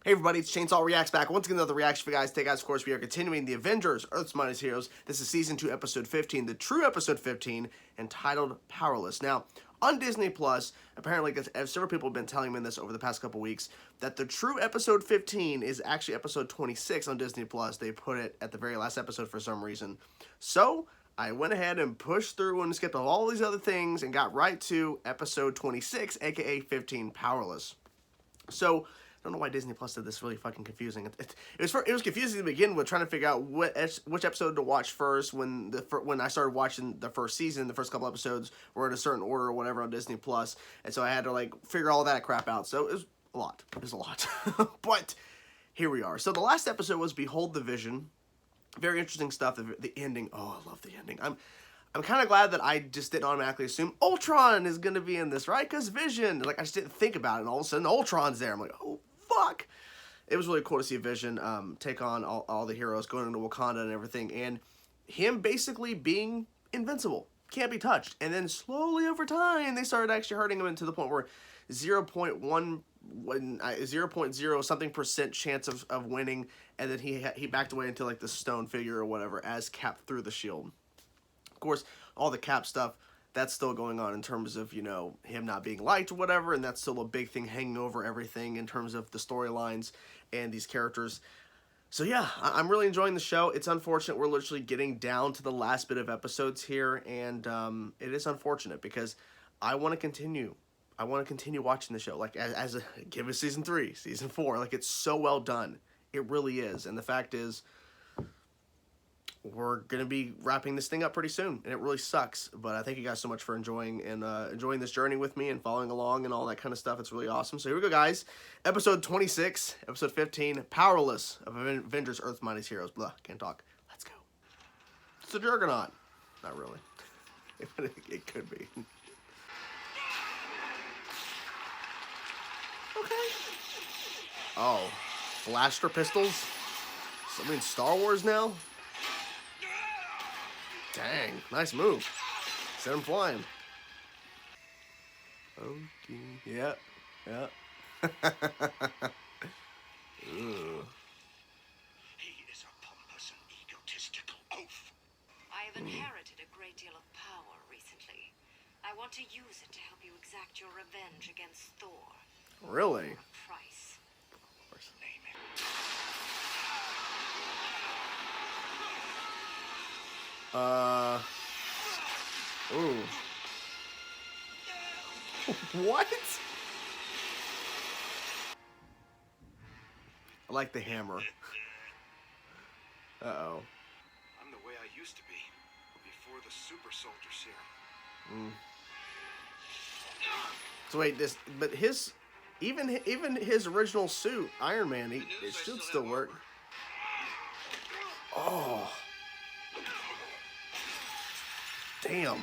Hey everybody, it's Chainsaw Reacts back. Once again, another reaction for you guys. Today, guys, of course, we are continuing the Avengers, Earth's Mightiest Heroes. This is Season 2, Episode 15, the true Episode 15, entitled Powerless. Now, on Disney Plus, apparently, several people have been telling me this over the past couple weeks, that the true Episode 15 is actually Episode 26 on Disney Plus. They put it at the very last episode for some reason. So, I went ahead and pushed through and skipped all these other things and got right to Episode 26, aka 15, Powerless. So, I don't know why Disney Plus did this. Really fucking confusing. It was confusing to begin with, trying to figure out which episode to watch first. When I started watching the first season, the first couple episodes were in a certain order or whatever on Disney Plus, and so I had to like figure all that crap out. So it was a lot. It was a lot. But here we are. So the last episode was Behold the Vision. Very interesting stuff. The ending. Oh, I love the ending. I'm kind of glad that I just didn't automatically assume Ultron is going to be in this, right? Because Vision, like, I just didn't think about it, and all of a sudden Ultron's there. I'm like, oh, fuck. It was really cool to see Vision take on all the heroes, going into Wakanda and everything, and him basically being invincible, can't be touched. And then slowly over time, they started actually hurting him to the point where 0.0 something percent chance of winning, and then he backed away into like the stone figure or whatever as Cap threw the shield. Of course, all the Cap stuff, that's still going on in terms of, you know, him not being liked or whatever, and that's still a big thing hanging over everything in terms of the storylines and these characters. So yeah, I'm really enjoying the show. It's unfortunate we're literally getting down to the last bit of episodes here, and it is unfortunate because I want to continue. I want to continue watching the show, like give it season 3, season 4. Like, it's so well done. It really is, and the fact is, we're going to be wrapping this thing up pretty soon, and it really sucks, but I thank you guys so much for enjoying this journey with me and following along and all that kind of stuff. It's really awesome. So here we go, guys. Episode 26, Episode 15, Powerless of Avengers, Earth's Mightiest Heroes. Blah, can't talk. Let's go. It's a Juggernaut. Not really. But it could be. Okay. Oh, blaster pistols? Something in Star Wars now? Dang, nice move. Set him flying. Okay, yeah. Ooh. He is a pompous and egotistical oaf. I have inherited a great deal of power recently. I want to use it to help you exact your revenge against Thor. Really? For a price. Of course, name it. Ooh. What? I like the hammer. Uh-oh. I'm the way I used to be before the super soldier serum. So wait, but even his original suit, Iron Man, it should still work. Oh. Damn.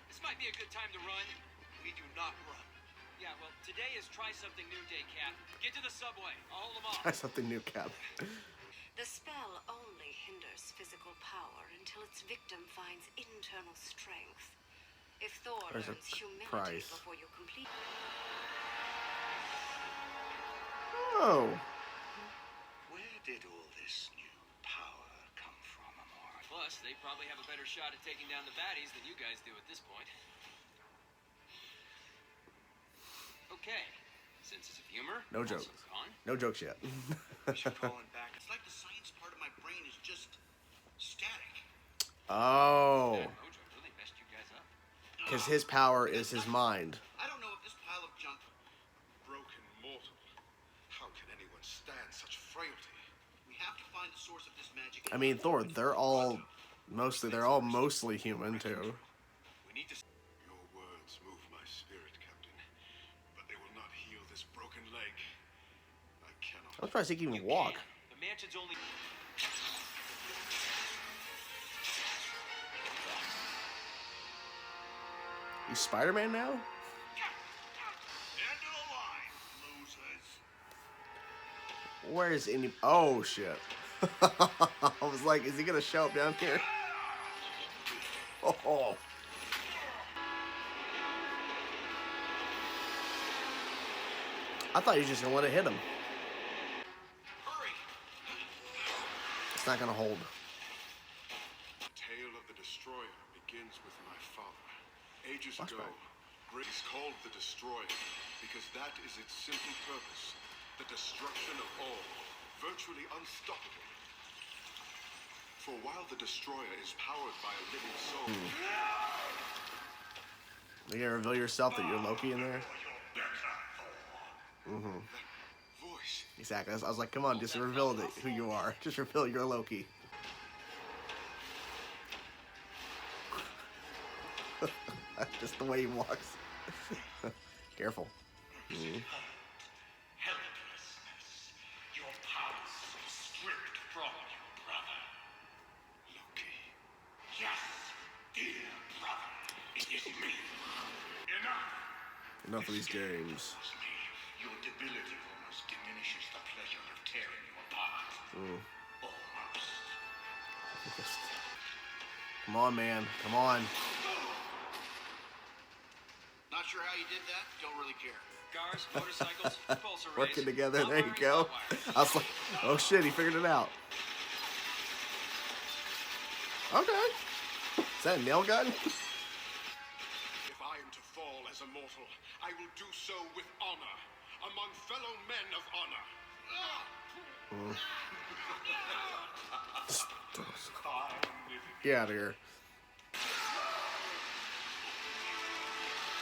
This might be a good time to run. We do not run. Yeah, well, today is try something new day, Cap. Get to the subway. I'll hold them off. Try something new, Cap. The spell only hinders physical power until its victim finds internal strength. If Thor There's a learns humility price. before you complete... Oh. Where did all this new power come from, Amor? Plus, they probably have a better shot at taking down the baddies than you guys do at this point. Okay, sense of humor. No also jokes. gone. No jokes yet. We should call him back. It's like the science part of my brain is just static. Oh. That mojo really messed you guys up. Because his power is his mind. I don't know if this pile of junk... Broken mortal. How can anyone stand such frailty? We have to find the source of this magic. I mean, Thor, they're all mostly human, too. We need to... Your words move my spirit, Captain. But they will not heal this broken leg. I cannot... I'm surprised he can even walk. The mansion's only... He's Spider-Man now? End of the line, losers. Where is any... Oh, shit. I was like, is he going to show up down here? Oh. I thought he was just going to let it hit him. It's not gonna hold. The tale of the Destroyer begins with my father. Ages ago, Great is called the Destroyer because that is its simple purpose. The destruction of all, virtually unstoppable. For while the Destroyer is powered by a living soul... You gonna reveal yourself that you're Loki in there? That voice... Exactly. I was like, come on, just reveal who you are. Just reveal you're Loki. Just the way he walks. Careful. Helplessness. Your powers stripped from you, brother. Loki. Yes, dear brother. It is me. Enough. Enough of these games. Trust me. Your debility almost diminishes the pleasure of tearing you apart. Almost. Come on, man. Come on. Not sure how you did that. Don't really care. Cars, motorcycles, pulse arrays. Working together. Hot There you wiring, go. hot wiring. I was like, oh shit, he figured it out. Okay. Is that a nail gun? If I am to fall as a mortal, I will do so with honor, among fellow men of honor. Get out of here.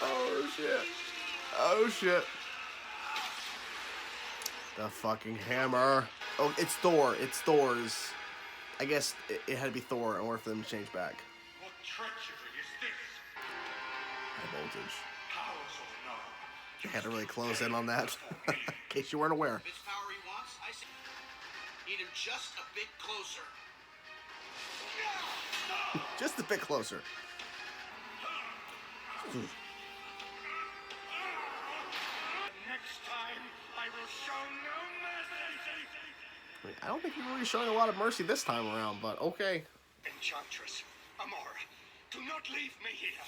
Oh shit. Oh shit. The fucking hammer. Oh, it's Thor. It's Thor's. I guess it had to be Thor in order for them to change back. What treachery is this? High voltage. Powers of no. They had to really close in on that. In case you weren't aware. If it's power he wants, I see. Need him just a bit closer. Just a bit closer. Next time, I will show no mercy. I mean, I don't think you're really showing a lot of mercy this time around, but okay. Enchantress, Amora, do not leave me here.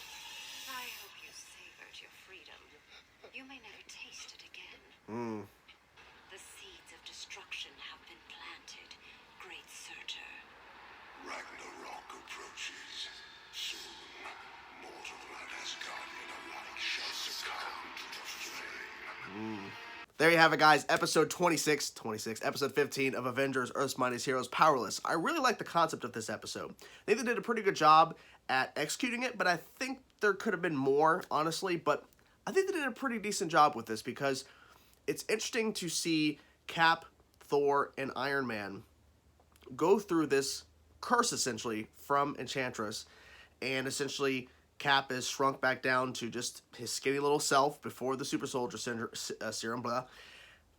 I hope you savored your freedom. You may never taste it again. The seeds of destruction have been planted, great Surtur. Ragnarok approaches. Soon, mortal and Asgardian alike shall succumb to the flame. There you have it, guys. Episode 26, episode 15 of Avengers, Earth's Mightiest Heroes, Powerless. I really like the concept of this episode. I think they did a pretty good job at executing it, but I think there could have been more, honestly. But I think they did a pretty decent job with this because it's interesting to see Cap, Thor, and Iron Man go through this curse, essentially, from Enchantress. And essentially, Cap is shrunk back down to just his skinny little self before the super soldier serum, blah.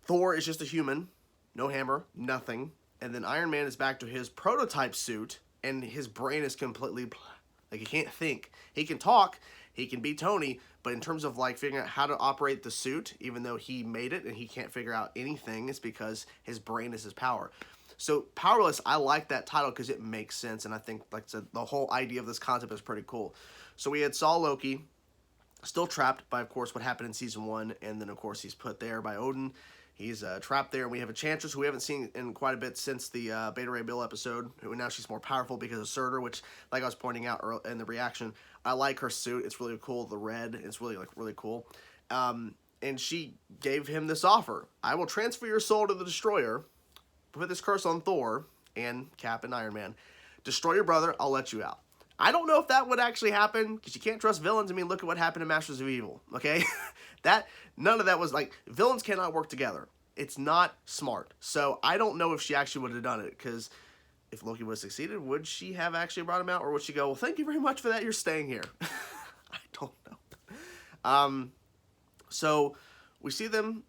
Thor is just a human, no hammer, nothing. And then Iron Man is back to his prototype suit, and his brain is completely, like, he can't think. He can talk, he can be Tony, but in terms of, like, figuring out how to operate the suit, even though he made it and he can't figure out anything, it's because his brain is his power. So, Powerless, I like that title because it makes sense, and I think, like I said, the whole idea of this concept is pretty cool. So, we had saw Loki, still trapped by, of course, what happened in Season 1, and then, of course, he's put there by Odin. He's trapped there, and we have Enchantress, who we haven't seen in quite a bit since the Beta Ray Bill episode, who now she's more powerful because of Surtur, which, like I was pointing out in the reaction, I like her suit. It's really cool. The red, it's really, like, really cool. And she gave him this offer. I will transfer your soul to the Destroyer, put this curse on Thor and Cap and Iron Man. Destroy your brother, I'll let you out. I don't know if that would actually happen, because you can't trust villains. I mean, look at what happened in Masters of Evil, okay? None of that was, like, villains cannot work together. It's not smart. So I don't know if she actually would have done it, because if Loki would have succeeded, would she have actually brought him out, or would she go, well, thank you very much for that, you're staying here? I don't know. So we see them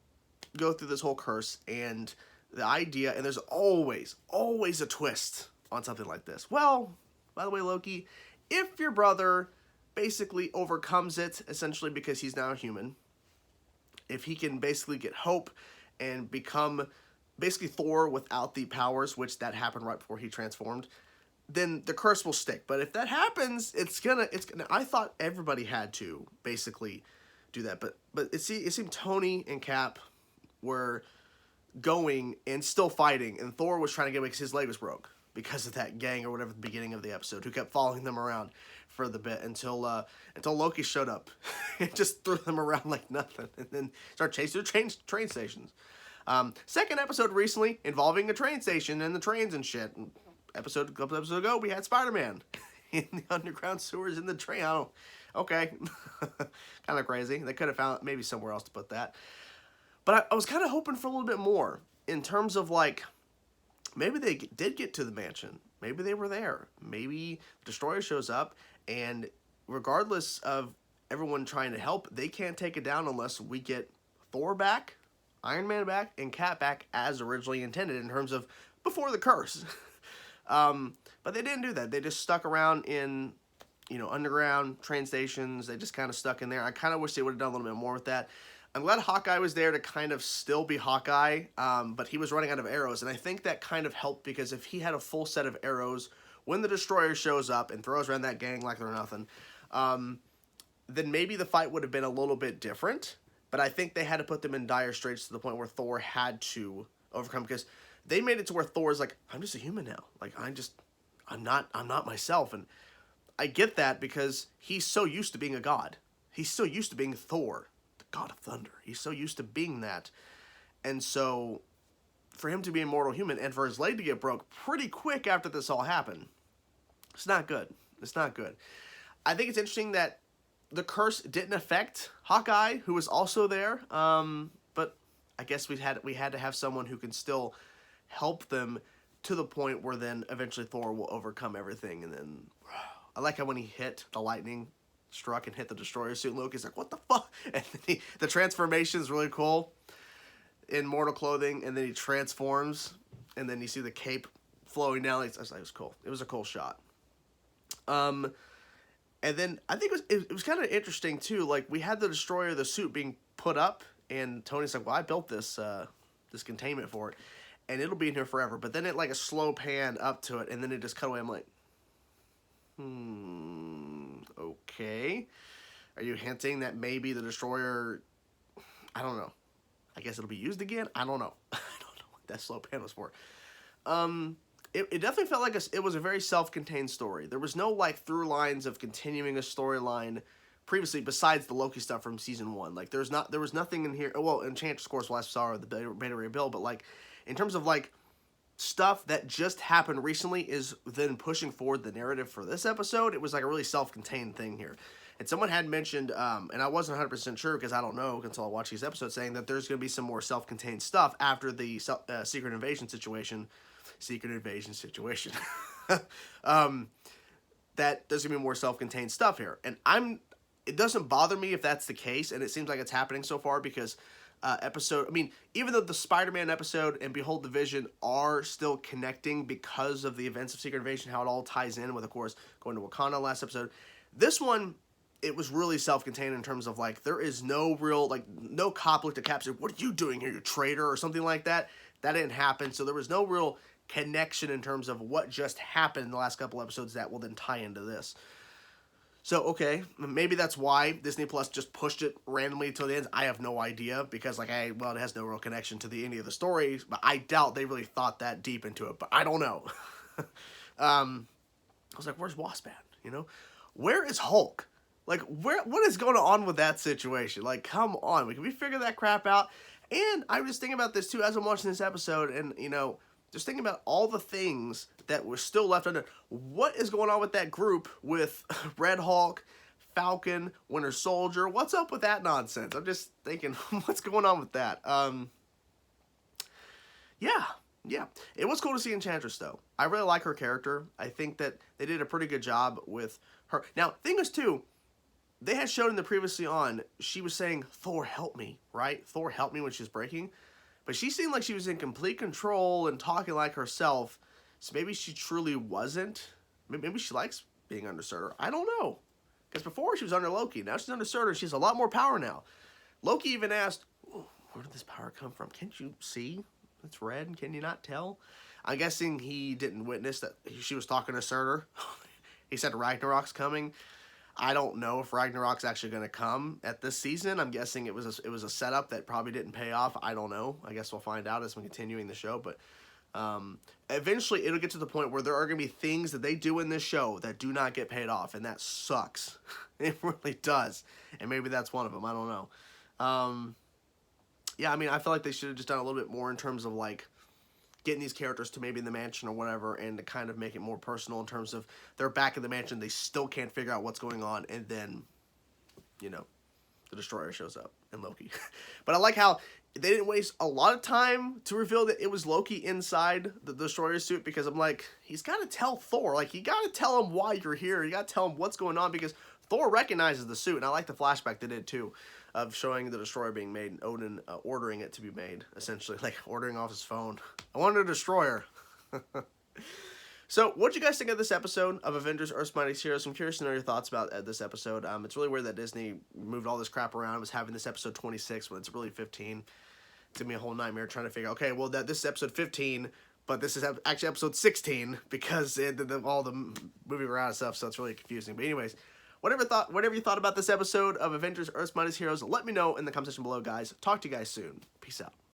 go through this whole curse, and the idea, and there's always a twist on something like this. Well, by the way, Loki, if your brother basically overcomes it, essentially because he's now a human, if he can basically get hope and become basically Thor without the powers, which that happened right before he transformed, then the curse will stick. But if that happens, it's gonna. I thought everybody had to basically do that, but it seemed Tony and Cap were going and still fighting, and Thor was trying to get away because his leg was broke. because of that gang or whatever at the beginning of the episode who kept following them around for the bit until Loki showed up and just threw them around like nothing and then started chasing the train stations. Second episode recently involving a train station and the trains and shit. A couple episodes ago, we had Spider-Man in the underground sewers in the train. Okay. Kind of crazy. They could have found maybe somewhere else to put that. But I was kind of hoping for a little bit more in terms of, like, maybe they did get to the mansion. Maybe they were there. Maybe the Destroyer shows up, and regardless of everyone trying to help, they can't take it down unless we get Thor back, Iron Man back, and Cap back as originally intended in terms of before the curse. But they didn't do that. They just stuck around in, underground train stations. They just kind of stuck in there. I kind of wish they would have done a little bit more with that. I'm glad Hawkeye was there to kind of still be Hawkeye, but he was running out of arrows, and I think that kind of helped because if he had a full set of arrows when the Destroyer shows up and throws around that gang like they're nothing, then maybe the fight would have been a little bit different, but I think they had to put them in dire straits to the point where Thor had to overcome, because they made it to where Thor's like, I'm just a human now. Like, I'm not myself, and I get that because he's so used to being a god. He's so used to being Thor, God of Thunder. He's so used to being that. And so for him to be a mortal human and for his leg to get broke pretty quick after this all happened, it's not good. It's not good. I think it's interesting that the curse didn't affect Hawkeye, who was also there. But I guess we had to have someone who can still help them to the point where then eventually Thor will overcome everything. And then I like how when he hit the lightning struck and hit the Destroyer suit, Loki's like, what the fuck? And then the transformation is really cool in mortal clothing, and then he transforms, and then you see the cape flowing down. It was cool. It was a cool shot. And then I think it was kind of interesting too. Like, we had the Destroyer, the suit being put up, and Tony's like, well, I built this containment for it, and it'll be in here forever. But then it, like, a slow pan up to it, and then it just cut away. I'm like, okay. Are you hinting that maybe the Destroyer, I don't know. I guess it'll be used again? I don't know. I don't know what that slow pan was for. It definitely felt like it was a very self-contained story. There was no, like, through lines of continuing a storyline previously besides the Loki stuff from season 1. Like, there was nothing in here. Well, Enchantress, of course, last saw the Beta Ray Bill, but, like, in terms of, like, stuff that just happened recently is then pushing forward the narrative for this episode. It was like a really self-contained thing here. And someone had mentioned, and I wasn't 100% sure because I don't know until I watch these episodes, saying that there's going to be some more self-contained stuff after the secret invasion situation. That there's going to be more self-contained stuff here. And it doesn't bother me if that's the case, and it seems like it's happening so far because even though the Spider-Man episode and Behold the Vision are still connecting because of the events of Secret Invasion, how it all ties in with, of course, going to Wakanda last episode, this one, it was really self-contained in terms of, like, there is no real, like, no cop looked at Cap and said, what are you doing here, you traitor, or something like that. That didn't happen, so there was no real connection in terms of what just happened in the last couple episodes that will then tie into this. So, okay, maybe that's why Disney Plus just pushed it randomly till the end. I have no idea, because, like, it has no real connection to any of the stories, but I doubt they really thought that deep into it, but I don't know. I was like, where's Wasp at, Where is Hulk? Like, what is going on with that situation? Like, come on, can we figure that crap out? And I was just thinking about this, too, as I'm watching this episode, and, just thinking about all the things that were still left undone. What is going on with that group with Red Hulk, Falcon, Winter Soldier? What's up with that nonsense? I'm just thinking, what's going on with that? Yeah. It was cool to see Enchantress, though. I really like her character. I think that they did a pretty good job with her. Now, thing is, too, they had shown in the previously on, she was saying, Thor, help me, right? Thor, help me when she's breaking. But she seemed like she was in complete control and talking like herself. So maybe she truly wasn't. Maybe she likes being under Surtur. I don't know. Because before she was under Loki. Now she's under Surtur. She has a lot more power now. Loki even asked, where did this power come from? Can't you see? It's red. Can you not tell? I'm guessing he didn't witness that she was talking to Surtur. He said Ragnarok's coming. I don't know if Ragnarok's actually going to come at this season. I'm guessing it was a setup that probably didn't pay off. I don't know. I guess we'll find out as we're continuing the show. But Eventually, it'll get to the point where there are going to be things that they do in this show that do not get paid off, and that sucks. It really does. And maybe that's one of them. I don't know. Yeah, I mean, I feel like they should have just done a little bit more in terms of, like, getting these characters to maybe in the mansion or whatever, and to kind of make it more personal in terms of they're back in the mansion, they still can't figure out what's going on, and then, you know, the Destroyer shows up, and Loki. But I like how they didn't waste a lot of time to reveal that it was Loki inside the Destroyer suit, because I'm like, he's got to tell Thor. Like, you got to tell him why you're here. You got to tell him what's going on, because Thor recognizes the suit, and I like the flashback they did, too, of showing the Destroyer being made, and Odin ordering it to be made, essentially, like ordering off his phone. I wanted a Destroyer. So, what do you guys think of this episode of Avengers: Earth's Mightiest Heroes? I'm curious to know your thoughts about this episode. It's really weird that Disney moved all this crap around. It was having this episode 26 when it's really 15. It's gonna be a whole nightmare trying to figure out, okay, well, this is episode 15, but this is actually episode 16, because all the moving around and stuff, so it's really confusing. But anyways, whatever you thought about this episode of Avengers: Earth's Mightiest Heroes, let me know in the comment section below, guys. Talk to you guys soon. Peace out.